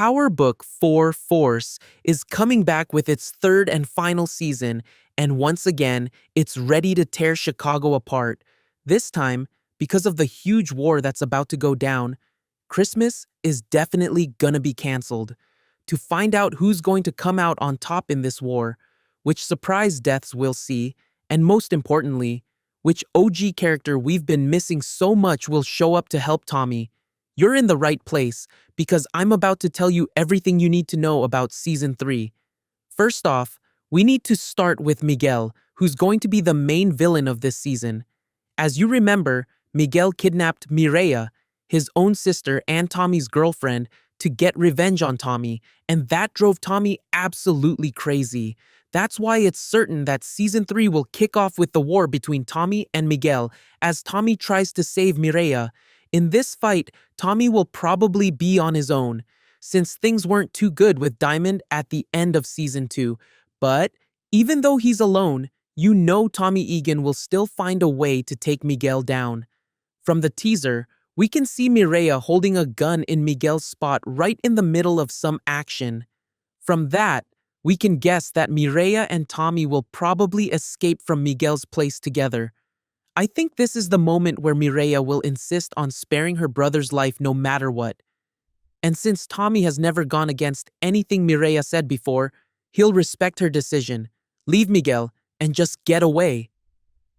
Power Book 4 Force is coming back with its third and final season, and once again, it's ready to tear Chicago apart. This time, because of the huge war that's about to go down, Christmas is definitely gonna be canceled. To find out who's going to come out on top in this war, which surprise deaths we'll see, and most importantly, which OG character we've been missing so much will show up to help Tommy, you're in the right place because I'm about to tell you everything you need to know about Season 3. First off, we need to start with Miguel, who's going to be the main villain of this season. As you remember, Miguel kidnapped Mireia, his own sister and Tommy's girlfriend, to get revenge on Tommy, and that drove Tommy absolutely crazy. That's why it's certain that Season 3 will kick off with the war between Tommy and Miguel as Tommy tries to save Mireia. In this fight, Tommy will probably be on his own, since things weren't too good with Diamond at the end of Season 2. But even though he's alone, you know Tommy Egan will still find a way to take Miguel down. From the teaser, we can see Mireia holding a gun in Miguel's spot right in the middle of some action. From that, we can guess that Mireia and Tommy will probably escape from Miguel's place together. I think this is the moment where Mireia will insist on sparing her brother's life no matter what. And since Tommy has never gone against anything Mireia said before, he'll respect her decision, leave Miguel, and just get away.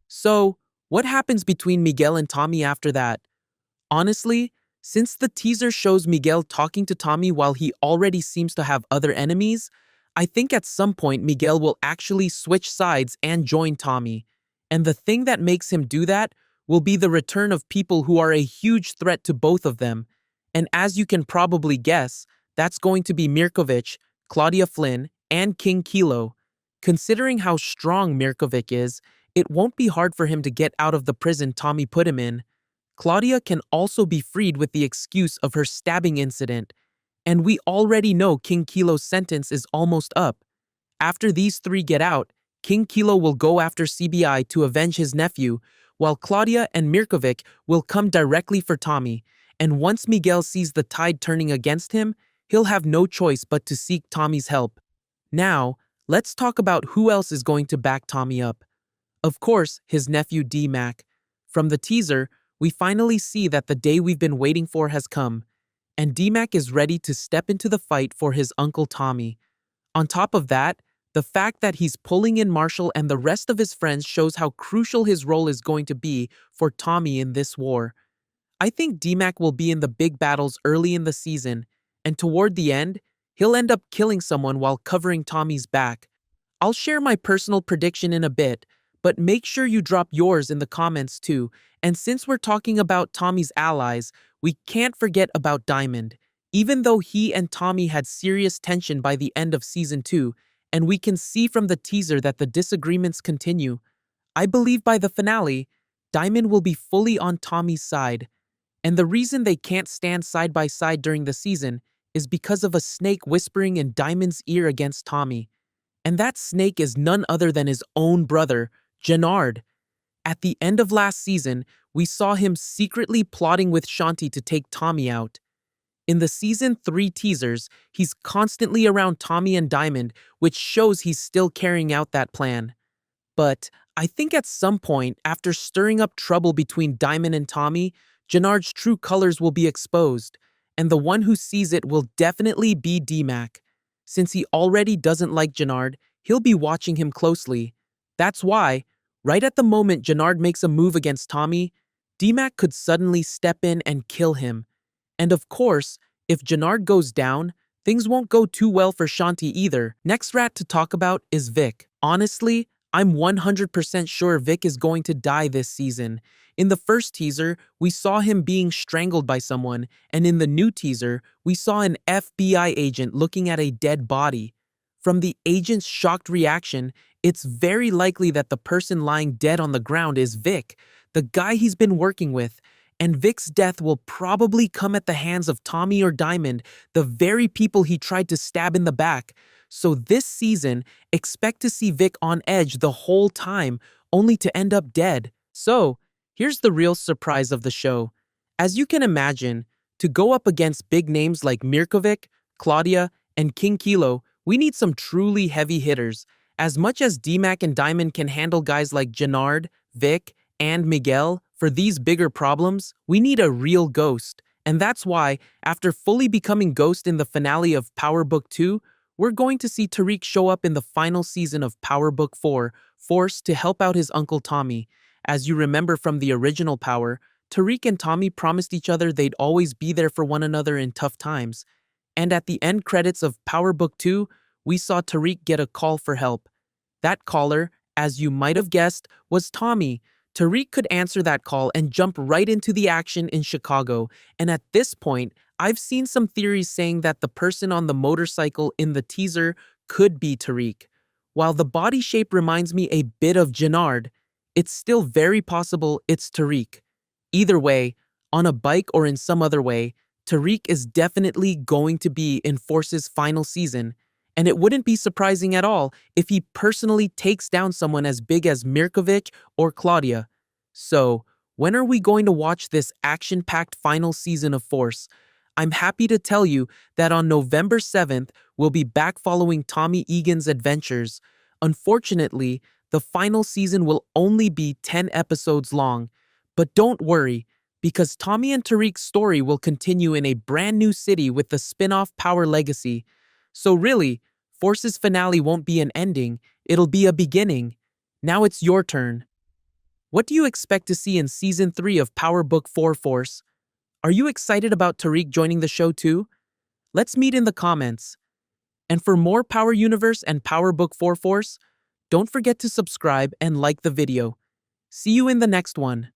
So, what happens between Miguel and Tommy after that? Honestly, since the teaser shows Miguel talking to Tommy while he already seems to have other enemies, I think at some point Miguel will actually switch sides and join Tommy. And the thing that makes him do that will be the return of people who are a huge threat to both of them. And as you can probably guess, that's going to be Mirkovic, Claudia Flynn, and King Kilo. Considering how strong Mirkovic is, it won't be hard for him to get out of the prison Tommy put him in. Claudia can also be freed with the excuse of her stabbing incident. And we already know King Kilo's sentence is almost up. After these three get out, King Kilo will go after CBI to avenge his nephew, while Claudia and Mirkovic will come directly for Tommy, and once Miguel sees the tide turning against him, he'll have no choice but to seek Tommy's help. Now, let's talk about who else is going to back Tommy up. Of course, his nephew D-Mac. From the teaser, we finally see that the day we've been waiting for has come, and D-Mac is ready to step into the fight for his uncle Tommy. On top of that, the fact that he's pulling in Marshall and the rest of his friends shows how crucial his role is going to be for Tommy in this war. I think D-Mac will be in the big battles early in the season, and toward the end, he'll end up killing someone while covering Tommy's back. I'll share my personal prediction in a bit, but make sure you drop yours in the comments too, and since we're talking about Tommy's allies, we can't forget about Diamond. Even though he and Tommy had serious tension by the end of Season 2, and we can see from the teaser that the disagreements continue, I believe by the finale, Diamond will be fully on Tommy's side. And the reason they can't stand side by side during the season is because of a snake whispering in Diamond's ear against Tommy. And that snake is none other than his own brother, Gennard. At the end of last season, we saw him secretly plotting with Shanti to take Tommy out. In the Season 3 teasers, he's constantly around Tommy and Diamond, which shows he's still carrying out that plan. But I think at some point, after stirring up trouble between Diamond and Tommy, Gennard's true colors will be exposed, and the one who sees it will definitely be D-Mac. Since he already doesn't like Gennard, he'll be watching him closely. That's why, right at the moment Gennard makes a move against Tommy, D-Mac could suddenly step in and kill him. And of course, if Gennard goes down, things won't go too well for Shanti either. Next rat to talk about is Vic. Honestly, I'm 100% sure Vic is going to die this season. In the first teaser, we saw him being strangled by someone, and in the new teaser, we saw an FBI agent looking at a dead body. From the agent's shocked reaction, it's very likely that the person lying dead on the ground is Vic, the guy he's been working with. And Vic's death will probably come at the hands of Tommy or Diamond, the very people he tried to stab in the back. So this season, expect to see Vic on edge the whole time, only to end up dead. So, here's the real surprise of the show. As you can imagine, to go up against big names like Mirkovic, Claudia, and King Kilo, we need some truly heavy hitters. As much as DMAC and Diamond can handle guys like Jannard, Vic, and Miguel for these bigger problems, we need a real Ghost. And that's why, after fully becoming Ghost in the finale of Power Book 2, we're going to see Tariq show up in the final season of Power Book 4, forced to help out his uncle Tommy. As you remember from the original Power, Tariq and Tommy promised each other they'd always be there for one another in tough times. And at the end credits of Power Book 2, we saw Tariq get a call for help. That caller, as you might have guessed, was Tommy. Tariq could answer that call and jump right into the action in Chicago, and at this point, I've seen some theories saying that the person on the motorcycle in the teaser could be Tariq. While the body shape reminds me a bit of Jannard, it's still very possible it's Tariq. Either way, on a bike or in some other way, Tariq is definitely going to be in Force's final season, and it wouldn't be surprising at all if he personally takes down someone as big as Mirkovic or Claudia. So, when are we going to watch this action-packed final season of Force? I'm happy to tell you that on November 7th, we'll be back following Tommy Egan's adventures. Unfortunately, the final season will only be 10 episodes long. But don't worry, because Tommy and Tariq's story will continue in a brand new city with the spin-off Power Legacy. So really, Force's finale won't be an ending, it'll be a beginning. Now it's your turn. What do you expect to see in Season 3 of Power Book 4 Force? Are you excited about Tariq joining the show too? Let's meet in the comments. And for more Power Universe and Power Book 4 Force, don't forget to subscribe and like the video. See you in the next one.